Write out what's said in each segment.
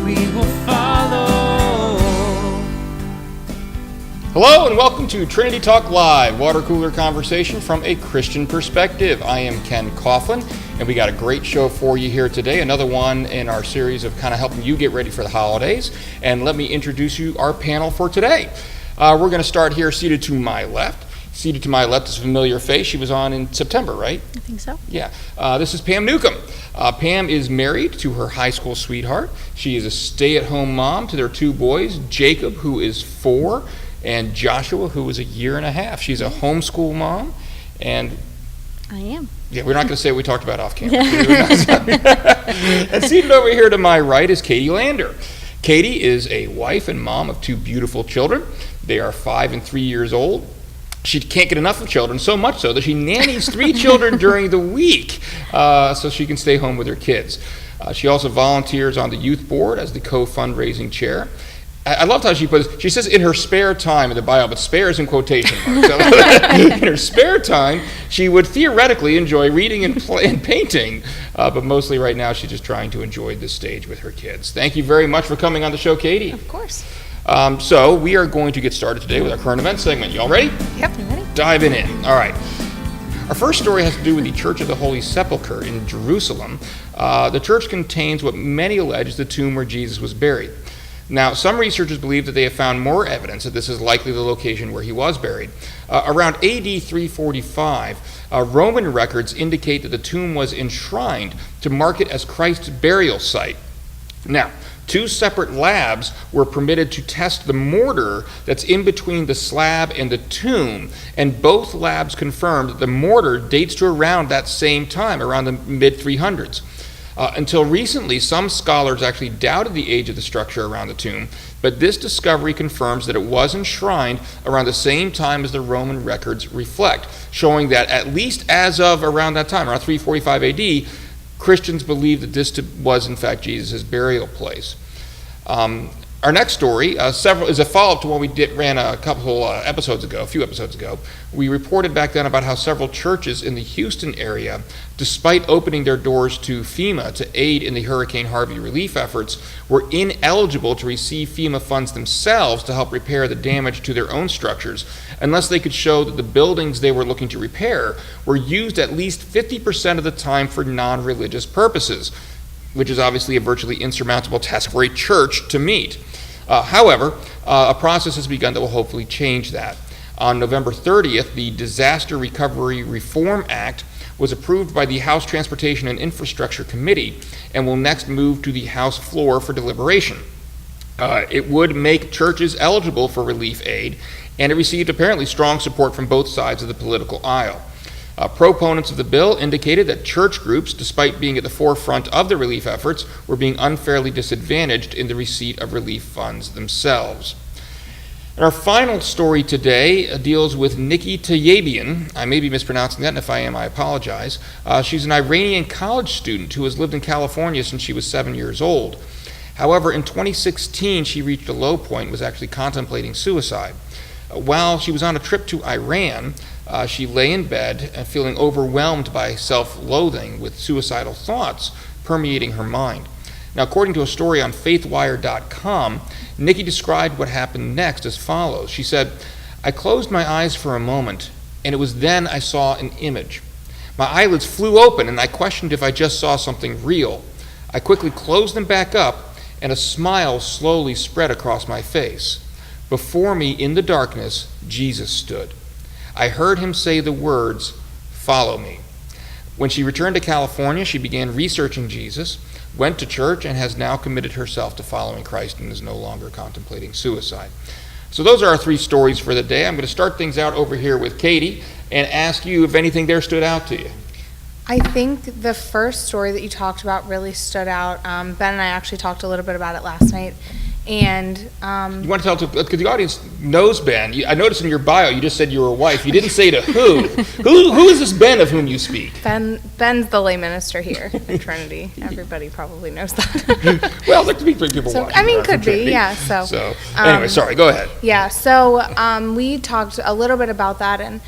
we will follow. Hello and welcome to Trinity Talk Live, water cooler conversation from a Christian perspective. I am Ken Coughlin, and we got a great show for you here today, another one in our series of kind of helping you get ready for the holidays. And let me introduce you our panel for today. We're going to start here seated to my left. Seated to my left is a familiar face. She was on in September, right? I think so. Yeah. This is Pam Neukam. Pam is married to her high school sweetheart. She is a stay-at-home mom to their two boys, Jacob, who is 4, and Joshua, who is a year and a half. She's a homeschool mom, and I am. Yeah, we're not going to say what we talked about off camera. And seated over here to my right is Katie Lander. Katie is a wife and mom of 2 beautiful children. They are 5 and 3 years old. She can't get enough of children, so much so that she nannies 3 children during the week so she can stay home with her kids. She also volunteers on the youth board as the co-fundraising chair. I loved how she puts it. She says in her spare time in the bio, but spare is in quotation marks. So in her spare time, she would theoretically enjoy reading and painting, but mostly right now she's just trying to enjoy this stage with her kids. Thank you very much for coming on the show, Katie. Of course. So we are going to get started today with our current events segment. Y'all ready? Yep. You ready? Diving in. All right. Our first story has to do with the Church of the Holy Sepulchre in Jerusalem. The church contains what many allege is the tomb where Jesus was buried. Now, some researchers believe that they have found more evidence that this is likely the location where he was buried. Around AD 345, Roman records indicate that the tomb was enshrined to mark it as Christ's burial site. Now, 2 separate labs were permitted to test the mortar that's in between the slab and the tomb, and both labs confirmed that the mortar dates to around that same time, around the mid-300s. Until recently, some scholars actually doubted the age of the structure around the tomb, but this discovery confirms that it was enshrined around the same time as the Roman records reflect, showing that at least as of around that time, around 345 AD, Christians believed that this was in fact Jesus' burial place. Our next story is a follow-up to one we ran a few episodes ago. We reported back then about how several churches in the Houston area, despite opening their doors to FEMA to aid in the Hurricane Harvey relief efforts, were ineligible to receive FEMA funds themselves to help repair the damage to their own structures, unless they could show that the buildings they were looking to repair were used at least 50% of the time for non-religious purposes, which is obviously a virtually insurmountable task for a church to meet. However, a process has begun that will hopefully change that. On November 30th, the Disaster Recovery Reform Act was approved by the House Transportation and Infrastructure Committee and will next move to the House floor for deliberation. It would make churches eligible for relief aid, and it received apparently strong support from both sides of the political aisle. Proponents of the bill indicated that church groups, despite being at the forefront of the relief efforts, were being unfairly disadvantaged in the receipt of relief funds themselves. And our final story today deals with Nikki Tayabian. I may be mispronouncing that, and if I am, I apologize. She's an Iranian college student who has lived in California since she was 7 years old. However, in 2016, she reached a low point and was actually contemplating suicide. While she was on a trip to Iran, she lay in bed feeling overwhelmed by self-loathing with suicidal thoughts permeating her mind. Now, according to a story on faithwire.com, Nikki described what happened next as follows. She said, "I closed my eyes for a moment, and it was then I saw an image. My eyelids flew open, and I questioned if I just saw something real. I quickly closed them back up, and a smile slowly spread across my face. Before me, in the darkness, Jesus stood. I heard him say the words, 'Follow me.' When she returned to California, she began researching Jesus, went to church, and has now committed herself to following Christ and is no longer contemplating suicide." So those are our 3 stories for the day. I'm going to start things out over here with Katie and ask you if anything there stood out to you. I think the first story that you talked about really stood out. Ben and I actually talked a little bit about it last night. And you want to tell, because the audience knows Ben. I noticed in your bio you just said you were a wife. You didn't say to who. Who is this Ben of whom you speak? Ben's the lay minister here at Trinity. Everybody probably knows that. Well, there could be people so, watching. I mean, could be, yeah. So anyway, sorry, go ahead. Yeah, so we talked a little bit about that, and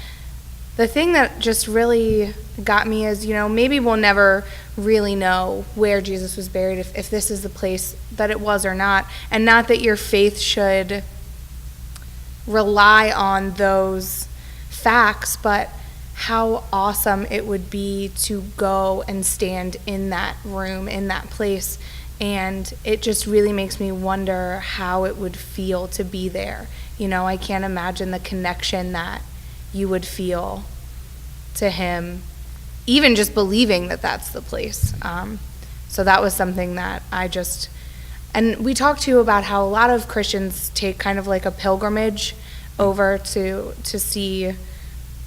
the thing that just really got me is, maybe we'll never really know where Jesus was buried, if this is the place that it was or not. And not that your faith should rely on those facts, but how awesome it would be to go and stand in that room, in that place. And it just really makes me wonder how it would feel to be there. I can't imagine the connection that you would feel to him, even just believing that that's the place. So that was something that and we talked to you about how a lot of Christians take kind of like a pilgrimage over to see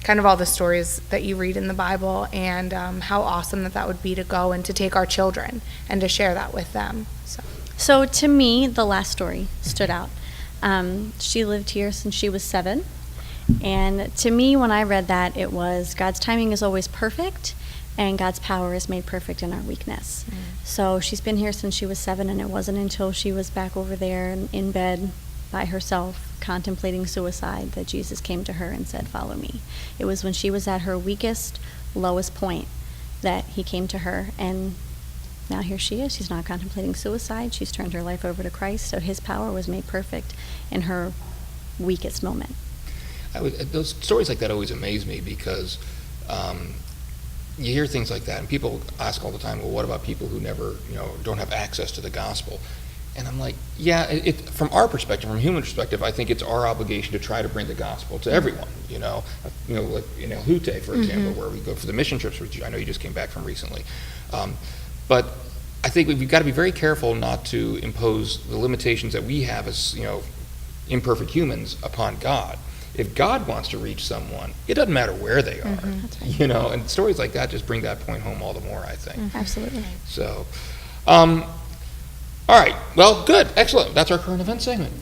kind of all the stories that you read in the Bible, and how awesome that would be to go and to take our children and to share that with them. So to me, the last story stood out. She lived here since she was 7. And to me, when I read that, it was God's timing is always perfect, and God's power is made perfect in our weakness. So she's been here since she was 7, and it wasn't until she was back over there in bed by herself, contemplating suicide, that Jesus came to her and said, "Follow me." It was when she was at her weakest, lowest point that he came to her, and now here she is. She's not contemplating suicide. She's turned her life over to Christ, so his power was made perfect in her weakest moment. Those stories like that always amaze me, because you hear things like that, and people ask all the time, well, what about people who never, don't have access to the gospel? And I'm like, yeah, from our perspective, from a human perspective, I think it's our obligation to try to bring the gospel to everyone, like in El Hute, for example, where we go for the mission trips, which I know you just came back from recently. But I think we've got to be very careful not to impose the limitations that we have as, imperfect humans upon God. If God wants to reach someone, it doesn't matter where they are, That's right. and stories like that just bring that point home all the more, I think. Absolutely. So, all right, well, good, excellent. That's our current event segment.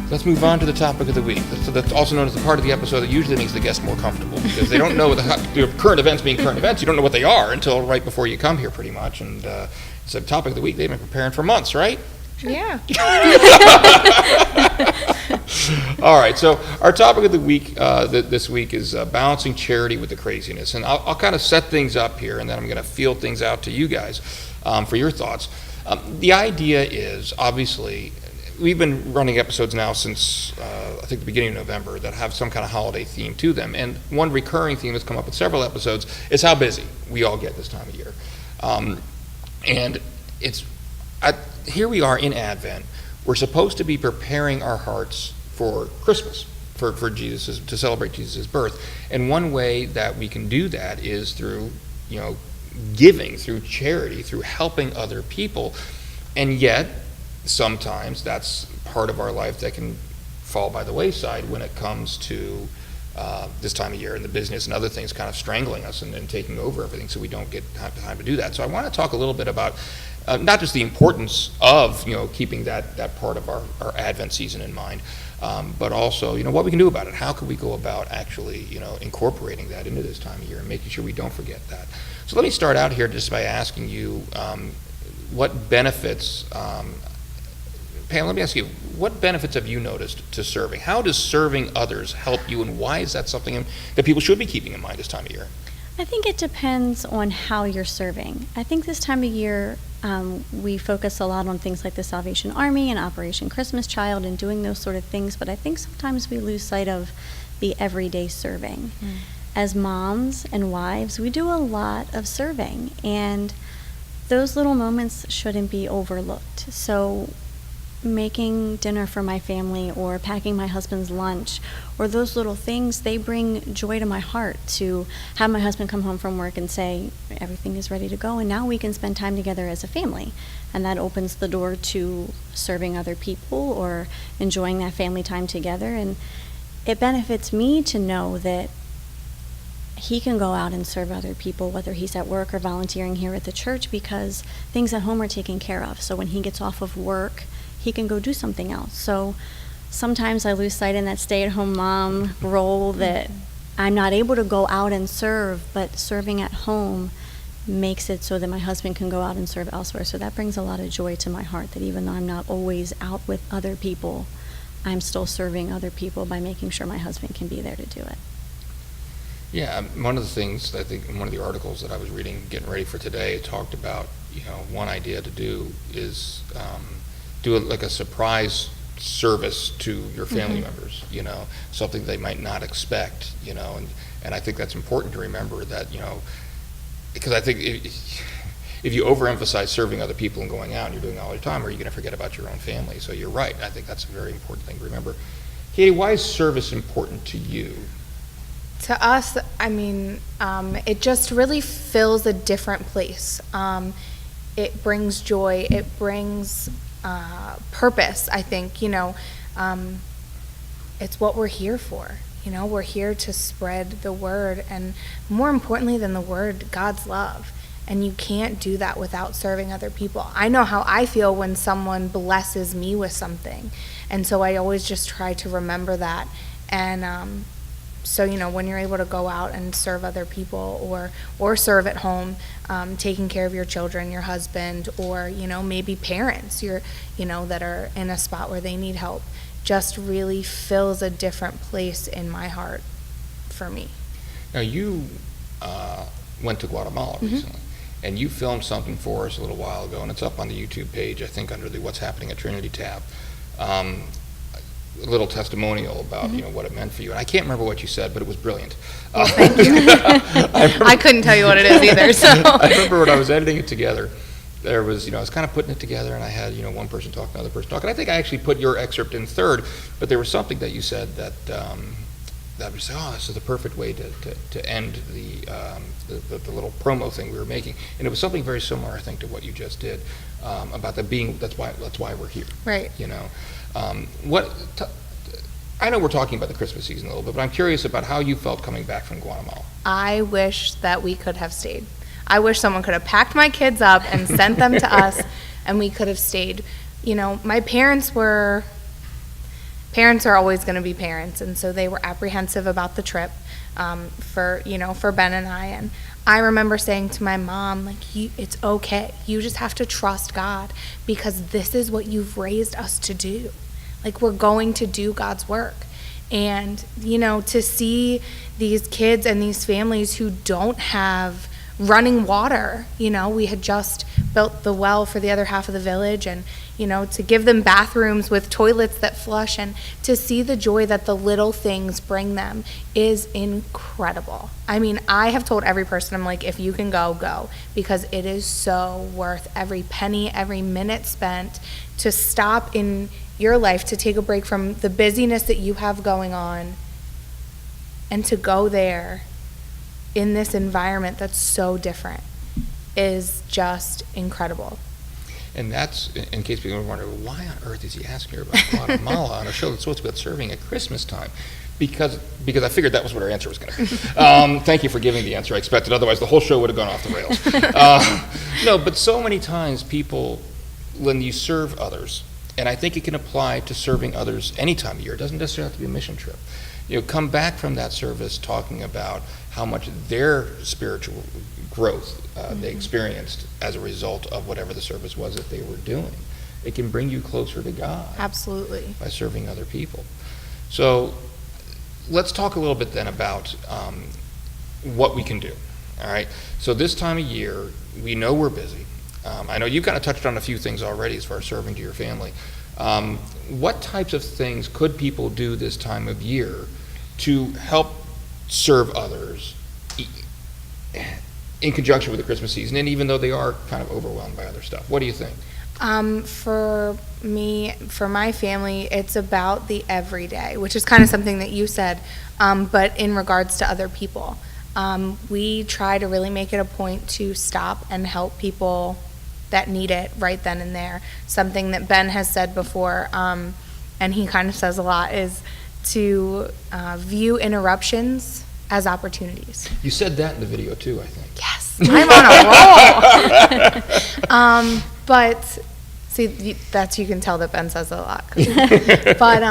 Let's move on to the topic of the week. That's also known as the part of the episode that usually makes the guest more comfortable, because they don't know the current events being current events. You don't know what they are until right before you come here, pretty much. And it's a topic of the week they've been preparing for months, right? Yeah. All right, so our topic of the week this week is balancing charity with the craziness. And I'll kind of set things up here, and then I'm going to field things out to you guys for your thoughts. The idea is, obviously, we've been running episodes now since, I think, the beginning of November that have some kind of holiday theme to them. And one recurring theme that's come up in several episodes is how busy we all get this time of year. And here we are in Advent. We're supposed to be preparing our hearts for Christmas, for Jesus, to celebrate Jesus' birth. And one way that we can do that is through, giving, through charity, through helping other people. And yet, sometimes that's part of our life that can fall by the wayside when it comes to this time of year, and the business and other things kind of strangling us and taking over everything, so we don't have time to do that. So I want to talk a little bit about not just the importance of keeping that part of our Advent season in mind, but also what we can do about it. How can we go about actually incorporating that into this time of year and making sure we don't forget that? So let me start out here just by asking you what benefits. Pam, let me ask you, what benefits have you noticed to serving? How does serving others help you, and why is that something that people should be keeping in mind this time of year? I think it depends on how you're serving. I think this time of year, we focus a lot on things like the Salvation Army and Operation Christmas Child and doing those sort of things, but I think sometimes we lose sight of the everyday serving. As moms and wives, we do a lot of serving, and those little moments shouldn't be overlooked. So making dinner for my family or packing my husband's lunch or those little things, they bring joy to my heart to have my husband come home from work and say, everything is ready to go, and now we can spend time together as a family. And that opens the door to serving other people or enjoying that family time together. And it benefits me to know that he can go out and serve other people, whether he's at work or volunteering here at the church, because things at home are taken care of. So when he gets off of work, he can go do something else. So sometimes I lose sight in that stay-at-home mom role that I'm not able to go out and serve, but serving at home makes it so that my husband can go out and serve elsewhere. So that brings a lot of joy to my heart, that even though I'm not always out with other people, I'm still serving other people by making sure my husband can be there to do it. Yeah, one of the things I think in one of the articles that I was reading, getting ready for today, it talked about, one idea to do is do like a surprise service to your family members, something they might not expect, and I think that's important to remember that, because I think if you overemphasize serving other people and going out and you're doing it all the time, are you going to forget about your own family? So you're right. I think that's a very important thing to remember. Katie, why is service important to you? To us, it just really fills a different place. It brings joy. It brings purpose, I think. It's what we're here for. We're here to spread the word, and more importantly than the word, God's love. And you can't do that without serving other people. I know how I feel when someone blesses me with something. And so I always just try to remember that. And so, when you're able to go out and serve other people or serve at home, taking care of your children, your husband, or, maybe parents, that are in a spot where they need help, just really fills a different place in my heart for me. Now, you went to Guatemala recently. And you filmed something for us a little while ago, and it's up on the YouTube page, I think, under the What's Happening at Trinity tab. A little testimonial about what it meant for you. And I can't remember what you said, but it was brilliant. Well, thank you. I couldn't tell you what it is either. So I remember when I was editing it together, there was, I was kind of putting it together, and I had, one person talk, another person talk. And I think I actually put your excerpt in third, but there was something that you said that we say, this is the perfect way to end the little promo thing we were making, and it was something very similar, I think, to what you just did about that being. That's why we're here. Right. I know we're talking about the Christmas season a little bit, but I'm curious about how you felt coming back from Guatemala. I wish that we could have stayed. I wish someone could have packed my kids up and sent them to us, and we could have stayed. My parents are always going to be parents, and so they were apprehensive about the trip for Ben and I. And I remember saying to my mom, it's okay. You just have to trust God, because this is what you've raised us to do. We're going to do God's work. And, to see these kids and these families who don't have running water, we had just built the well for the other half of the village, and to give them bathrooms with toilets that flush, and to see the joy that the little things bring them is incredible. I have told every person, I'm like, if you can go, because it is so worth every penny, every minute spent to stop in your life, to take a break from the busyness that you have going on, and to go there in this environment that's so different is just incredible. And that's, in case people wonder, why on earth is he asking her about Guatemala on a show that's supposed to be about serving at Christmas time? Because I figured that was what her answer was going to be. Thank you for giving the answer I expected. Otherwise, the whole show would have gone off the rails. No, but so many times people, when you serve others, and I think it can apply to serving others any time of year. It doesn't necessarily have to be a mission trip. Come back from that service talking about how much their spiritual growth they experienced as a result of whatever the service was that they were doing. It can bring you closer to God. Absolutely. By serving other people. So let's talk a little bit then about what we can do. All right. So this time of year, we know we're busy. I know you've kind of touched on a few things already as far as serving to your family. What types of things could people do this time of year to help serve others in conjunction with the Christmas season, and even though they are kind of overwhelmed by other stuff? What do you think? For me, for my family, it's about the everyday, which is kind of something that you said, but in regards to other people. We try to really make it a point to stop and help people that need it right then and there. Something that Ben has said before, and he kind of says a lot, is to view interruptions as opportunities. You said that in the video too, I think. Yes, I'm on a roll. But see, you can tell that Ben says a lot. But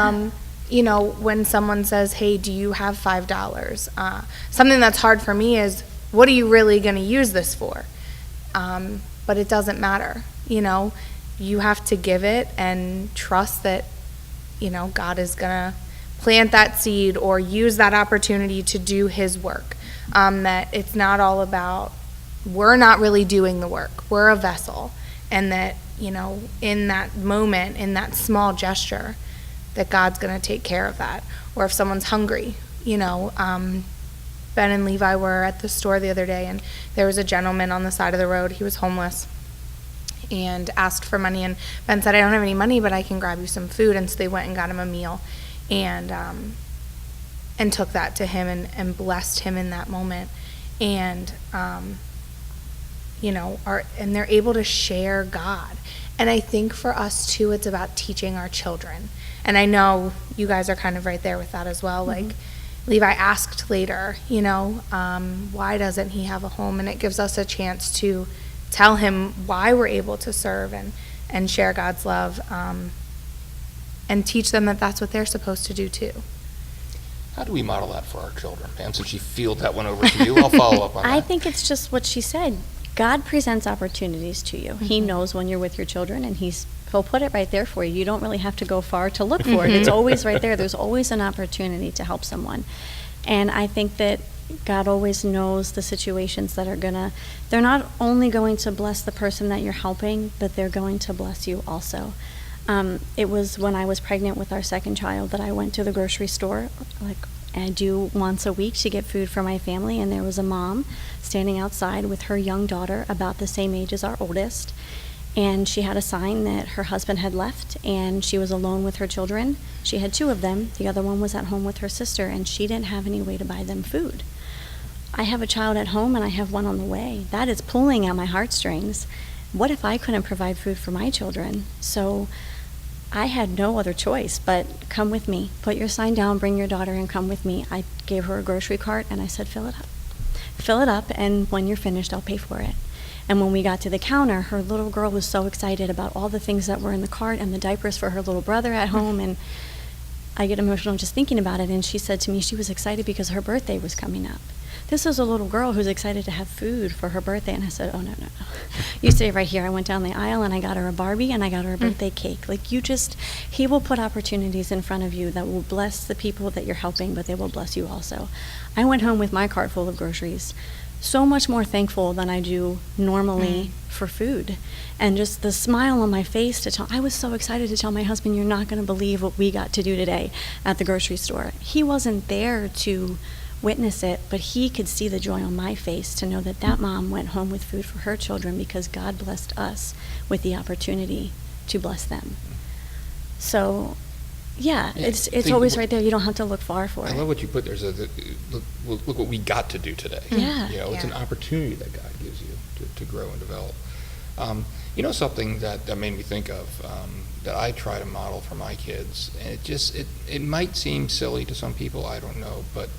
when someone says, "Hey, do you have $5?" Something that's hard for me is, what are you really going to use this for? But it doesn't matter. You have to give it and trust that, God is going to plant that seed or use that opportunity to do his work. that it's not all about, we're not really doing the work, we're a vessel, and that, you know, in that moment, in that small gesture, that God's going to take care of that. Or if someone's hungry, you know, Ben and Levi were at the store the other day, and there was a gentleman on the side of the road. He was homeless and asked for money, and Ben said, I don't have any money, but I can grab you some food. And so they went and got him a meal, and took that to him and blessed him in that moment. And you know, and they're able to share God. And I think for us too, it's about teaching our children. And I know you guys are kind of right there with that as well. Like Levi asked later, you know, why doesn't he have a home? And it gives us a chance to tell him why we're able to serve and share God's love, and teach them that that's what they're supposed to do too. How do we model that for our children, Pam? Since you field that one over to you, I'll follow up on that. I think it's just what she said. God presents opportunities to you. He knows when you're with your children, and he'll put it right there for you. You don't really have to go far to look for it. It's always right there. There's always an opportunity to help someone. And I think that God always knows the situations that they're not only going to bless the person that you're helping, but they're going to bless you also. It was when I was pregnant with our second child that I went to the grocery store, like I do once a week, to get food for my family, and there was a mom standing outside with her young daughter about the same age as our oldest, and she had a sign that her husband had left and she was alone with her children. She had 2 of them. The other one was at home with her sister, and she didn't have any way to buy them food. I have a child at home and I have one on the way. That is pulling at my heartstrings. What if I couldn't provide food for my children? So I had no other choice but come with me. Put your sign down, bring your daughter, and come with me. I gave her a grocery cart and I said, fill it up. Fill it up, and when you're finished, I'll pay for it. And when we got to the counter, her little girl was so excited about all the things that were in the cart and the diapers for her little brother at home, and I get emotional just thinking about it. And she said to me she was excited because her birthday was coming up. This is a little girl who's excited to have food for her birthday. And I said, oh, no. You stay right here. I went down the aisle and I got her a Barbie and I got her a birthday cake. Like, he will put opportunities in front of you that will bless the people that you're helping, but they will bless you also. I went home with my cart full of groceries, so much more thankful than I do normally for food. And just the smile on my face I was so excited to tell my husband, you're not going to believe what we got to do today at the grocery store. He wasn't there to witness it, but he could see the joy on my face to know that mom went home with food for her children because God blessed us with the opportunity to bless them. So, yeah, it's always right there. You don't have to look far for it. I love what you put there. Look what we got to do today. Yeah. You know, it's an opportunity that God gives you to grow and develop. You know, something that made me think of that I try to model for my kids, and it might seem silly to some people, I don't know, but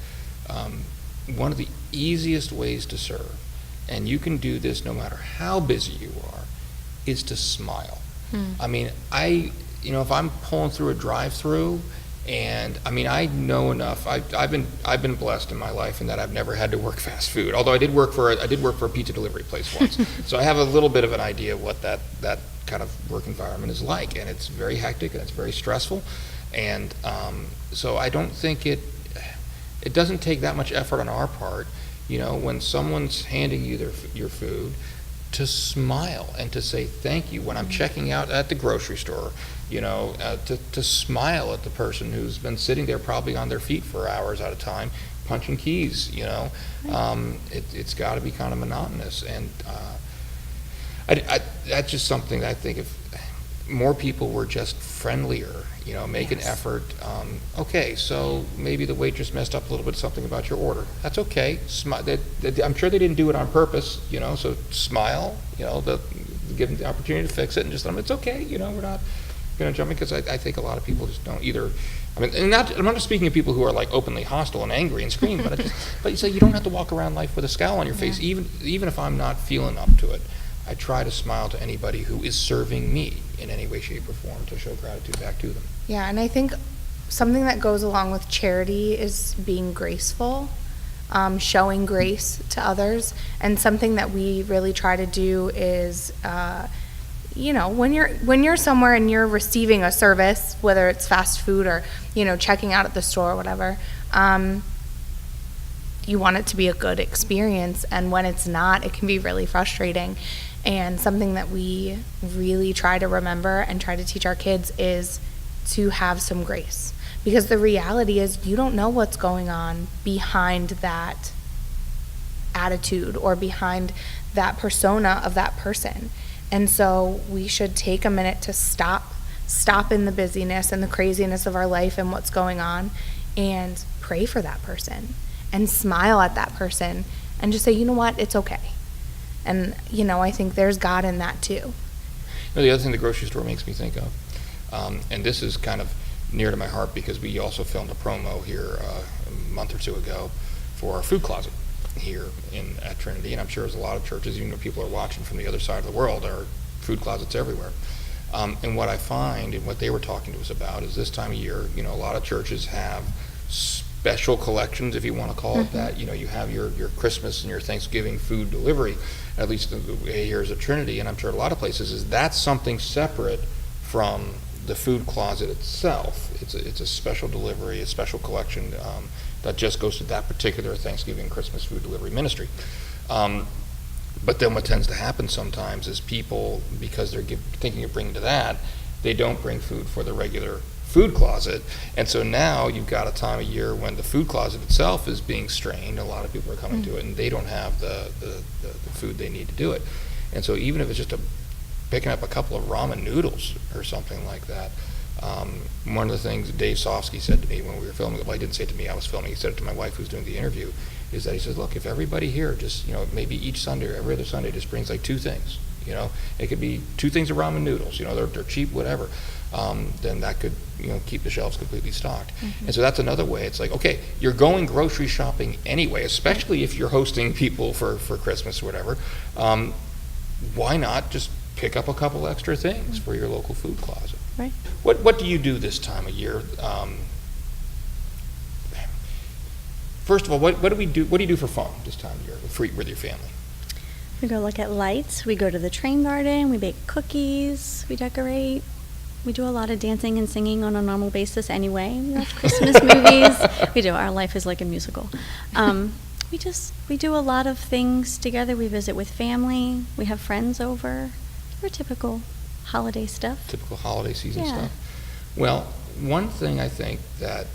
one of the easiest ways to serve, and you can do this no matter how busy you are, is to smile. I mean, if I'm pulling through a drive-through, and I know enough. I've been blessed in my life in that I've never had to work fast food. Although I did work for a pizza delivery place once, so I have a little bit of an idea of what that kind of work environment is like, and it's very hectic and it's very stressful, and so I don't think it doesn't take that much effort on our part, when someone's handing you your food, to smile and to say thank you when I'm checking out at the grocery store, to smile at the person who's been sitting there probably on their feet for hours at a time, punching keys, it's got to be kind of monotonous. And that's just something that I think if more people were just friendlier, make an effort. Okay, so maybe the waitress messed up a little bit something about your order. That's okay. I'm sure they didn't do it on purpose, so smile, give them the opportunity to fix it and just let them, it's okay, we're not going to jump in, because I think a lot of people just don't either. I'm not just speaking of people who are like openly hostile and angry and scream, but you say you don't have to walk around life with a scowl on your face, even if I'm not feeling up to it. I try to smile to anybody who is serving me in any way, shape, or form to show gratitude back to them. Yeah, and I think something that goes along with charity is being graceful, showing grace to others. And something that we really try to do is, when you're somewhere and you're receiving a service, whether it's fast food or, checking out at the store or whatever, you want it to be a good experience, and when it's not, it can be really frustrating. And something that we really try to remember and try to teach our kids is to have some grace, because the reality is you don't know what's going on behind that attitude or behind that persona of that person. And so we should take a minute to stop in the busyness and the craziness of our life and what's going on, and pray for that person and smile at that person and just say, you know what, it's okay. And, I think there's God in that too. The other thing the grocery store makes me think of, and this is kind of near to my heart because we also filmed a promo here a month or two ago for our food closet here at Trinity, and I'm sure there's a lot of churches, even though people are watching from the other side of the world, there are food closets everywhere. And what I find, and what they were talking to us about, is this time of year, a lot of churches have special collections, if you want to call it that. You have your Christmas and your Thanksgiving food delivery, at least here is a Trinity, and I'm sure a lot of places, is that's something separate from the food closet itself. It's a special delivery, a special collection that just goes to that particular Thanksgiving Christmas food delivery ministry. But then what tends to happen sometimes is people, because they're thinking of bringing to that, they don't bring food for the regular food closet, and so now you've got a time of year when the food closet itself is being strained. A lot of people are coming to it, and they don't have the food they need to do it. And so even if it's just picking up a couple of ramen noodles or something like that, one of the things Dave Sofsky said to me when we were filming, well, he didn't say it to me, I was filming, he said it to my wife who was doing the interview, is that he says, look, if everybody here just, maybe each Sunday or every other Sunday just brings like 2 things, it could be 2 things of ramen noodles, they're cheap, whatever, then that could, keep the shelves completely stocked. And so that's another way. It's like, okay, you're going grocery shopping anyway, especially if you're hosting people for Christmas or whatever. Why not just pick up a couple extra things for your local food closet? Right. What do you do this time of year? First of all, what do we do? What do you do for fun this time of year with your family? We go look at lights. We go to the train garden. We bake cookies. We decorate. We do a lot of dancing and singing on a normal basis anyway. We watch Christmas movies. We do. Our life is like a musical. We do a lot of things together. We visit with family. We have friends over. We're typical holiday stuff. Typical holiday season Yeah. stuff. Well, one thing I think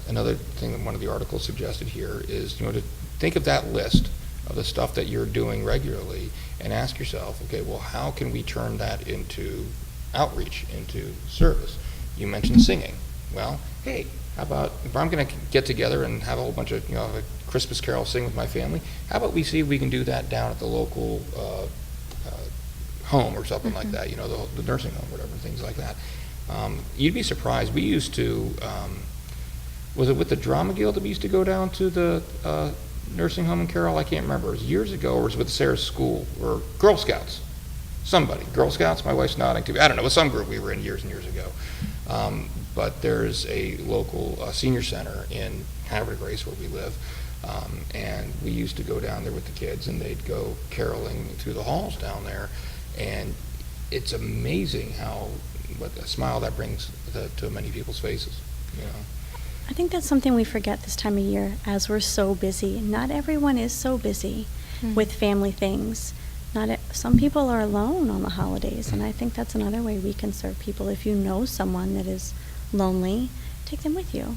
another thing that one of the articles suggested here is, to think of that list of the stuff that you're doing regularly and ask yourself, okay, well, how can we turn that into outreach, into service? You mentioned singing. Well, hey, how about, if I'm going to get together and have a whole bunch of, a Christmas carol sing with my family, how about we see if we can do that down at the local home or something like that, the nursing home, whatever, things like that. You'd be surprised. We used to, was it with the Drama Guild that we used to go down to the nursing home in Carroll? I can't remember. It was years ago, or was it with Sarah's school, or Girl Scouts? Somebody. Girl Scouts? My wife's nodding to me. I don't know. It was some group we were in years and years ago. But there's a local senior center in Havre de Grace where we live, and we used to go down there with the kids, and they'd go caroling through the halls down there, and it's amazing what a smile that brings to many people's faces. I think that's something we forget this time of year, as we're so busy. Not everyone is so busy with family things. Some people are alone on the holidays, and I think that's another way we can serve people. If you know someone that is lonely, take them with you.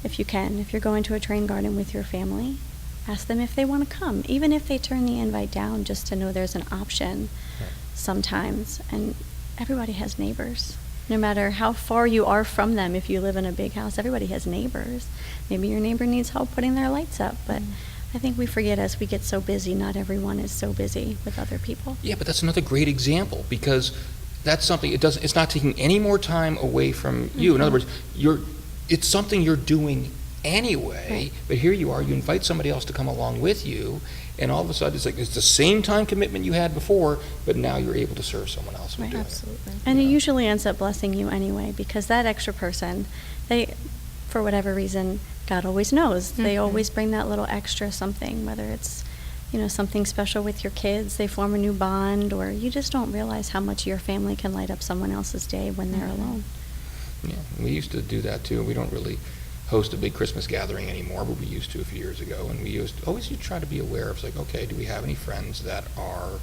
If you can, if you're going to a train garden with your family, ask them if they want to come, even if they turn the invite down, just to know there's an option sometimes. And everybody has neighbors. No matter how far you are from them, if you live in a big house, everybody has neighbors. Maybe your neighbor needs help putting their lights up, but I think we forget as we get so busy, not everyone is so busy with other people. Yeah, but that's another great example, because that's something, it's not taking any more time away from you. In other words, it's something you're doing anyway, but here you are, you invite somebody else to come along with you, and all of a sudden it's the same time commitment you had before, but now you're able to serve someone else with doing Absolutely. it. And it usually ends up blessing you anyway, because that extra person, for whatever reason, God always knows. They always bring that little extra something, whether it's, something special with your kids, they form a new bond, or you just don't realize how much your family can light up someone else's day when they're alone. Yeah, we used to do that too. We don't really host a big Christmas gathering anymore, but we used to a few years ago, and we always try to be aware of, like, okay, do we have any friends that are,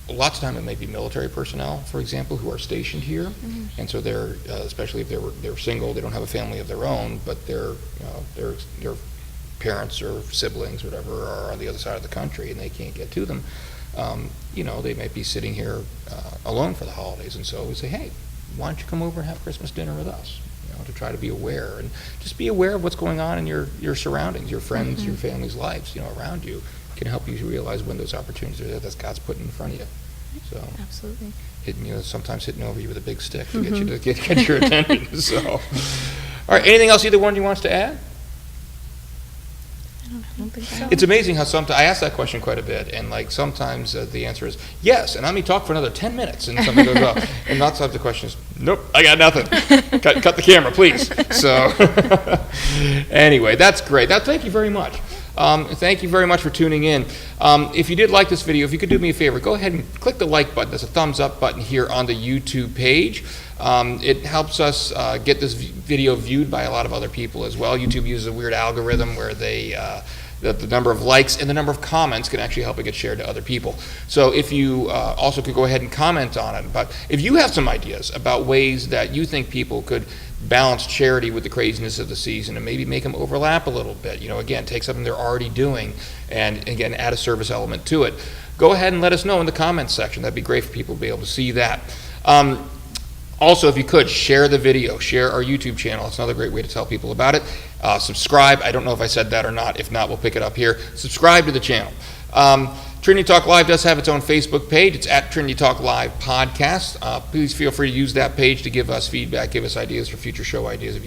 lots of time it may be military personnel, for example, who are stationed here, and so they're, especially if they're single, they don't have a family of their own, but their parents or siblings, or whatever, are on the other side of the country, and they can't get to them. They might be sitting here alone for the holidays, and so we say, hey, why don't you come over and have Christmas dinner with us? To try to be aware, and just be aware of what's going on in your surroundings, your friends, your family's lives, around you, can help you realize when those opportunities are there that God's putting in front of you. So Absolutely. Sometimes hitting over you with a big stick to get you to get your attention. So, all right, anything else either one of you wants to add? I don't think so. It's amazing how sometimes I ask that question quite a bit, and like sometimes the answer is yes, and I may talk for another 10 minutes, and something goes well, and lots of the question is nope, I got nothing. cut the camera, please. So anyway, that's great. Thank you very much. Thank you very much for tuning in. If you did like this video, if you could do me a favor, go ahead and click the like button. There's a thumbs up button here on the YouTube page. It helps us get this video viewed by a lot of other people as well. YouTube uses a weird algorithm where the number of likes and the number of comments can actually help it get shared to other people. So if you also could go ahead and comment on it. But if you have some ideas about ways that you think people could balance charity with the craziness of the season and maybe make them overlap a little bit, again, take something they're already doing and again, add a service element to it, go ahead and let us know in the comments section. That'd be great for people to be able to see that. Also, if you could, share the video, share our YouTube channel. It's another great way to tell people about it. Subscribe. I don't know if I said that or not. If not, we'll pick it up here. Subscribe to the channel. Trinity Talk Live does have its own Facebook page. It's at Trinity Talk Live Podcast. Please feel free to use that page to give us feedback, give us ideas for future show ideas,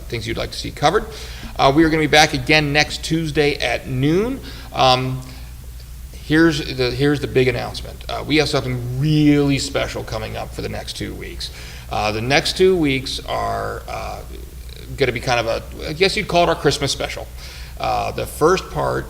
things you'd like to see covered. We are going to be back again next Tuesday at noon. Here's the big announcement. We have something really special coming up for the next 2 weeks. The next 2 weeks are going to be kind of I guess you'd call it our Christmas special. The first part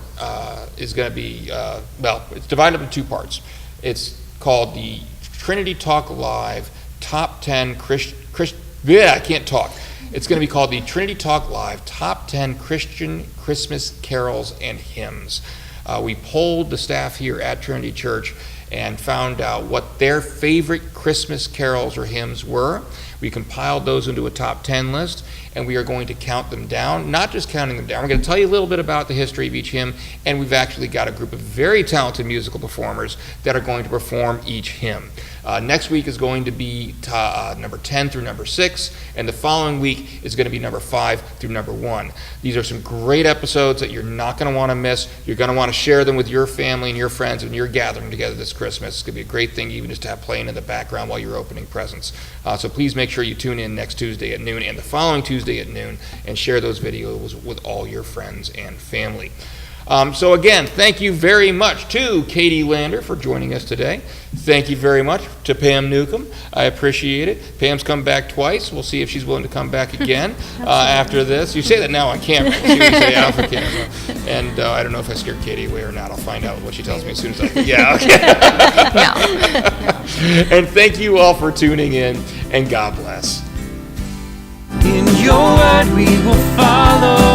is going to be, it's divided up in 2 parts. It's called the Trinity Talk Live Top 10 I can't talk. It's going to be called the Trinity Talk Live Top 10 Christian Christmas Carols and Hymns. We polled the staff here at Trinity Church and found out what their favorite Christmas carols or hymns were. We compiled those into a top 10 list, and we are going to count them down. Not just counting them down, we're going to tell you a little bit about the history of each hymn, and we've actually got a group of very talented musical performers that are going to perform each hymn. Next week is going to be number 10 through number 6, and the following week is going to be number 5 through number 1. These are some great episodes that you're not going to want to miss. You're going to want to share them with your family and your friends when you're gathering together this Christmas. It's going to be a great thing even just to have playing in the background while you're opening presents. So please make sure you tune in next Tuesday at noon and the following Tuesday at noon and share those videos with all your friends and family. So again, thank you very much to Katie Lander for joining us today. Thank you very much to Pam Neukam. I appreciate it. Pam's come back twice. We'll see if she's willing to come back again after this. You say that now on camera. We'll see what you say out for camera. And I don't know if I scared Katie away or not. I'll find out what she tells me as soon as I... Yeah, okay. No. And thank you all for tuning in, and God bless. In your word we will follow.